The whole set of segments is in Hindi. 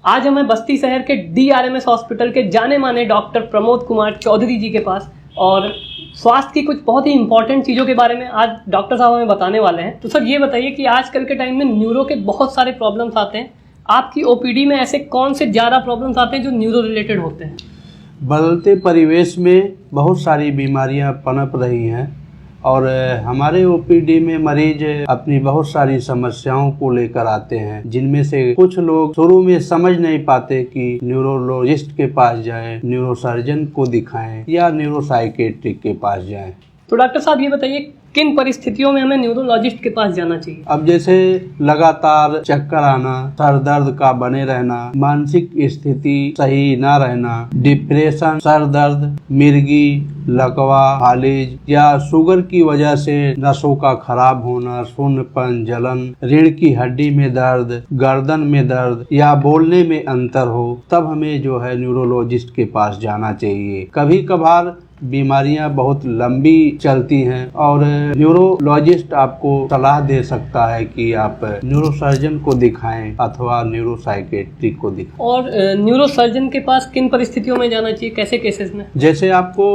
आज हमें बस्ती शहर के DRMS हॉस्पिटल के जाने माने डॉक्टर प्रमोद कुमार चौधरी जी के पास और स्वास्थ्य की कुछ बहुत ही इंपॉर्टेंट चीज़ों के बारे में आज डॉक्टर साहब हमें बताने वाले हैं। तो सर ये बताइए कि आजकल के टाइम में न्यूरो के बहुत सारे प्रॉब्लम्स आते हैं। आपकी OPD में ऐसे कौन से ज़्यादा प्रॉब्लम्स आते हैं जो न्यूरो रिलेटेड होते हैं? बदलते परिवेश में बहुत सारी बीमारियां पनप रही हैं और हमारे OPD में मरीज अपनी बहुत सारी समस्याओं को लेकर आते हैं, जिनमें से कुछ लोग शुरू में समझ नहीं पाते कि न्यूरोलॉजिस्ट के पास जाएं, न्यूरोसर्जन को दिखाएं या न्यूरोसाइकेट्रिक के पास जाएं। तो डॉक्टर साहब ये बताइए किन परिस्थितियों में हमें न्यूरोलॉजिस्ट के पास जाना चाहिए? अब जैसे लगातार चक्कर आना, सर दर्द का बने रहना, मानसिक स्थिति सही ना रहना, डिप्रेशन, सर दर्द, मिर्गी, लकवा, फालिज या शुगर की वजह से नसों का खराब होना, शून्यपन, जलन, रीढ़ की हड्डी में दर्द, गर्दन में दर्द या बोलने में अंतर हो, तब हमें जो है न्यूरोलॉजिस्ट के पास जाना चाहिए। कभी कभार बीमारियां बहुत लंबी चलती हैं और न्यूरोलॉजिस्ट आपको सलाह दे सकता है कि आप न्यूरोसर्जन को दिखाएं अथवा न्यूरोसाइकेट्रिक को दिखाएं। और न्यूरोसर्जन के पास किन परिस्थितियों में जाना चाहिए, कैसे केसेस में? जैसे आपको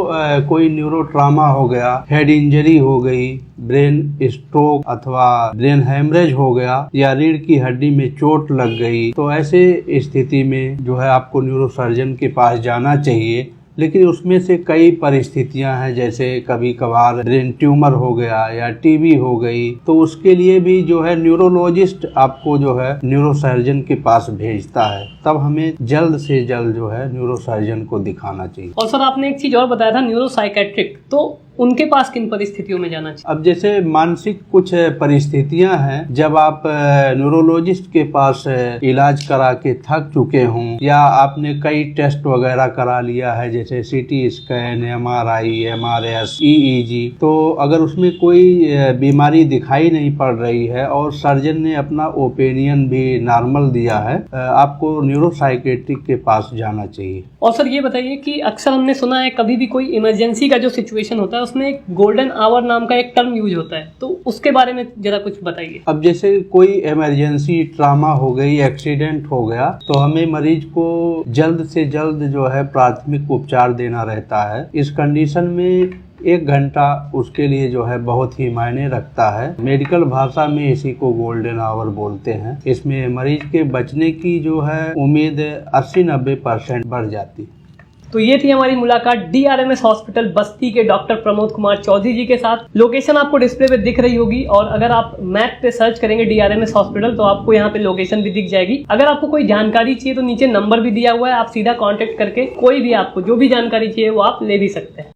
कोई न्यूरो ट्रामा हो गया, हेड इंजरी हो गई, ब्रेन स्ट्रोक अथवा ब्रेन हेमरेज हो गया या रीढ़ की हड्डी में चोट लग गई, तो ऐसे स्थिति में जो है आपको न्यूरोसर्जन के पास जाना चाहिए। लेकिन उसमें से कई परिस्थितियां हैं, जैसे कभी कभार ब्रेन ट्यूमर हो गया या TB हो गई, तो उसके लिए भी जो है न्यूरोलॉजिस्ट आपको जो है न्यूरोसर्जन के पास भेजता है। तब हमें जल्द से जल्द जो है न्यूरोसर्जन को दिखाना चाहिए। और सर आपने एक चीज और बताया था न्यूरोसाइकेट्रिक, तो उनके पास किन परिस्थितियों में जाना चाहिए? अब जैसे मानसिक कुछ परिस्थितियां हैं, जब आप न्यूरोलॉजिस्ट के पास इलाज करा के थक चुके हों या आपने कई टेस्ट वगैरह करा लिया है, जैसे CT scan, MRI, MRS, EEG, तो अगर उसमें कोई बीमारी दिखाई नहीं पड़ रही है और सर्जन ने अपना ओपिनियन भी नॉर्मल दिया है, आपको न्यूरोसाइकेट्रिक के पास जाना चाहिए। और सर ये बताइए कि अक्सर हमने सुना है कभी भी कोई इमरजेंसी का जो सिचुएशन होता है उसमें एक गोल्डन आवर नाम का एक टर्म यूज होता है, तो उसके बारे में जरा कुछ बताइए। अब जैसे कोई इमरजेंसी ट्रामा हो गई, एक्सीडेंट हो गया, तो हमें मरीज को जल्द से जल्द जो है प्राथमिक उपचार देना रहता है। इस कंडीशन में 1 घंटा उसके लिए जो है बहुत ही मायने रखता है। मेडिकल भाषा में इसी को गोल्डन आवर बोलते हैं। इसमें मरीज के बचने की जो है उम्मीद 80-90% बढ़ जाती है। तो ये थी हमारी मुलाकात DRMS हॉस्पिटल बस्ती के डॉक्टर प्रमोद कुमार चौधरी जी के साथ। लोकेशन आपको डिस्प्ले पे दिख रही होगी और अगर आप मैप पे सर्च करेंगे DRMS हॉस्पिटल तो आपको यहाँ पे लोकेशन भी दिख जाएगी। अगर आपको कोई जानकारी चाहिए तो नीचे नंबर भी दिया हुआ है, आप सीधा कांटेक्ट करके कोई भी आपको जो भी जानकारी चाहिए वो आप ले भी सकते हैं।